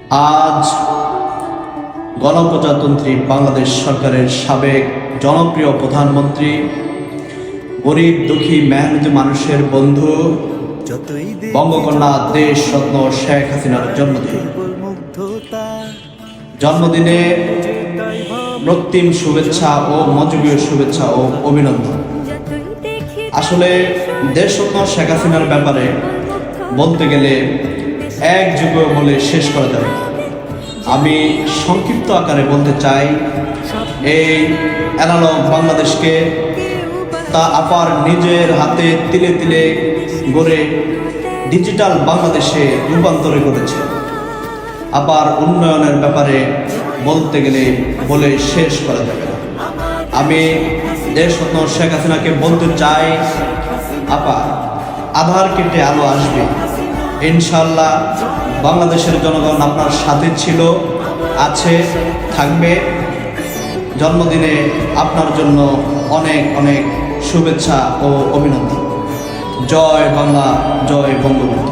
আজ গণপ্রজাতন্ত্রী বাংলাদেশ সরকারের সাবেক জনপ্রিয় প্রধানমন্ত্রী, গরিব দুঃখী মেহনতি মানুষের বন্ধু, বঙ্গকন্যা দেশরত্ন শেখ হাসিনার জন্মদিন। জন্মদিনে রক্তিম শুভেচ্ছা ও মজবীয় শুভেচ্ছা ও অভিনন্দন। আসলে দেশরত্ন শেখ হাসিনার ব্যাপারে বলতে গেলে এক যুগে বলে শেষ করা যাবে। আমি সংক্ষিপ্ত আকারে বলতে চাই, এই অ্যানালগ বাংলাদেশকে তা আপার নিজের হাতে তিলে তিলে গড়ে ডিজিটাল বাংলাদেশে রূপান্তরে করেছে। আপার উন্নয়নের ব্যাপারে বলতে গেলে বলে শেষ করা যাবে না। আমি দেশরত্ন শেখ হাসিনাকে বলতে চাই, আপা, আধার কেটে আলো আসবে ইনশাল্লাহ। বাংলাদেশের জনগণ আপনার সাথে ছিল, আছে, থাকবে। জন্মদিনে আপনার জন্য অনেক অনেক শুভেচ্ছা ও অভিনন্দন। জয় বাংলা, জয় বঙ্গবন্ধু।